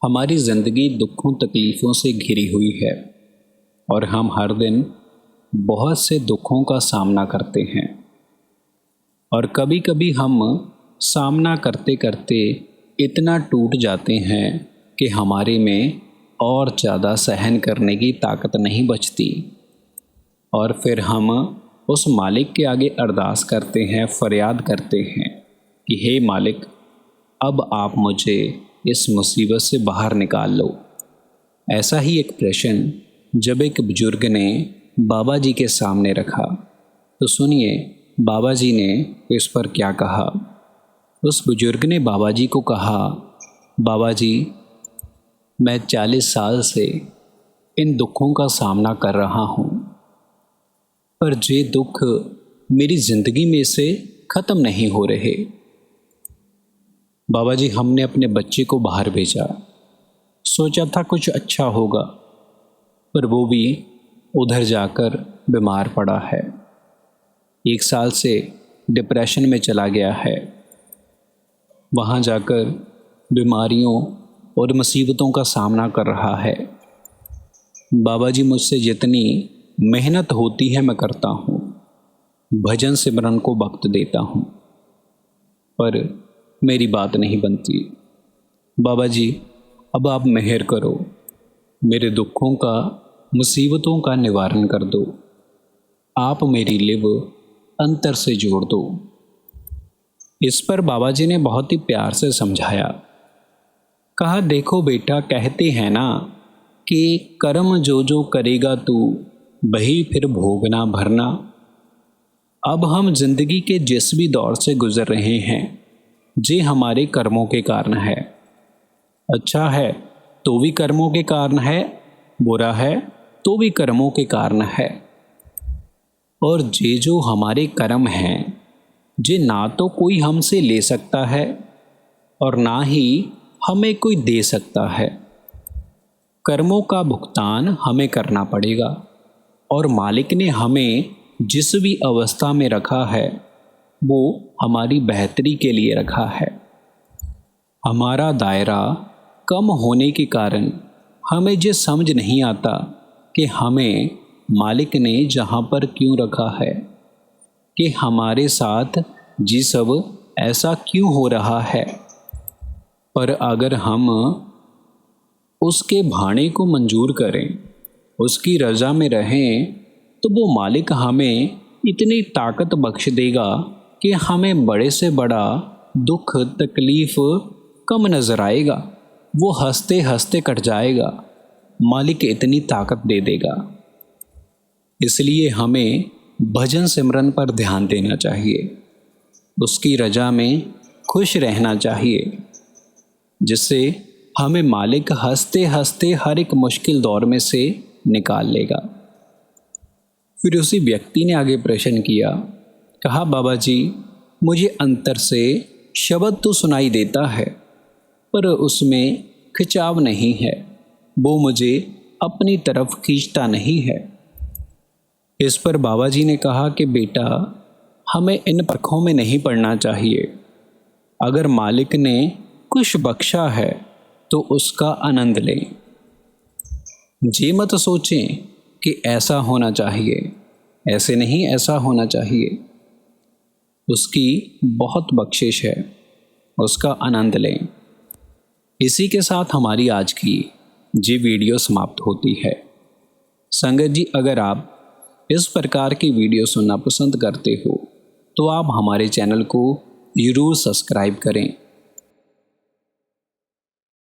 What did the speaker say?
हमारी ज़िंदगी दुखों तकलीफ़ों से घिरी हुई है और हम हर दिन बहुत से दुखों का सामना करते हैं। और कभी कभी हम सामना करते करते इतना टूट जाते हैं कि हमारे में और ज़्यादा सहन करने की ताकत नहीं बचती, और फिर हम उस मालिक के आगे अरदास करते हैं, फरियाद करते हैं कि हे मालिक, अब आप मुझे इस मुसीबत से बाहर निकाल लो। ऐसा ही एक प्रश्न जब एक बुजुर्ग ने बाबा जी के सामने रखा, तो सुनिए बाबा जी ने इस पर क्या कहा। उस बुजुर्ग ने बाबा जी को कहा, बाबा जी, मैं 40 साल से इन दुखों का सामना कर रहा हूँ, पर ये दुख मेरी ज़िंदगी में से ख़त्म नहीं हो रहे। बाबा जी, हमने अपने बच्चे को बाहर भेजा, सोचा था कुछ अच्छा होगा, पर वो भी उधर जाकर बीमार पड़ा है। 1 साल से डिप्रेशन में चला गया है। वहाँ जाकर बीमारियों और मुसीबतों का सामना कर रहा है। बाबा जी, मुझसे जितनी मेहनत होती है मैं करता हूँ, भजन सिमरन को वक्त देता हूँ, पर मेरी बात नहीं बनती। बाबा जी, अब आप मेहर करो, मेरे दुखों का, मुसीबतों का निवारण कर दो। आप मेरी लिव अंतर से जोड़ दो। इस पर बाबा जी ने बहुत ही प्यार से समझाया। कहा, देखो बेटा, कहते हैं ना कि कर्म जो जो करेगा तू, वही फिर भोगना भरना। अब हम जिंदगी के जिस भी दौर से गुजर रहे हैं, ये हमारे कर्मों के कारण है। अच्छा है तो भी कर्मों के कारण है, बुरा है तो भी कर्मों के कारण है। और ये जो हमारे कर्म हैं, ये ना तो कोई हमसे ले सकता है और ना ही हमें कोई दे सकता है। कर्मों का भुगतान हमें करना पड़ेगा, और मालिक ने हमें जिस भी अवस्था में रखा है वो हमारी बेहतरी के लिए रखा है। हमारा दायरा कम होने के कारण हमें ये समझ नहीं आता कि हमें मालिक ने जहाँ पर क्यों रखा है, कि हमारे साथ जी सब ऐसा क्यों हो रहा है। पर अगर हम उसके भाणे को मंजूर करें, उसकी रज़ा में रहें, तो वो मालिक हमें इतनी ताकत बख्श देगा कि हमें बड़े से बड़ा दुख तकलीफ़ कम नज़र आएगा। वो हंसते हंसते कट जाएगा। मालिक इतनी ताकत दे देगा। इसलिए हमें भजन सिमरन पर ध्यान देना चाहिए, उसकी रजा में खुश रहना चाहिए, जिससे हमें मालिक हंसते हंसते हर एक मुश्किल दौर में से निकाल लेगा। फिर उसी व्यक्ति ने आगे प्रश्न किया। कहा, बाबा जी, मुझे अंतर से शब्द तो सुनाई देता है, पर उसमें खिंचाव नहीं है, वो मुझे अपनी तरफ खींचता नहीं है। इस पर बाबा जी ने कहा कि बेटा, हमें इन परखों में नहीं पड़ना चाहिए। अगर मालिक ने कुछ बख्शा है तो उसका आनंद लें। ये मत सोचें कि ऐसा होना चाहिए, ऐसे नहीं ऐसा होना चाहिए। उसकी बहुत बख्शिश है, उसका आनंद लें। इसी के साथ हमारी आज की ये वीडियो समाप्त होती है। संगत जी, अगर आप इस प्रकार की वीडियो सुनना पसंद करते हो तो आप हमारे चैनल को ज़रूर सब्सक्राइब करें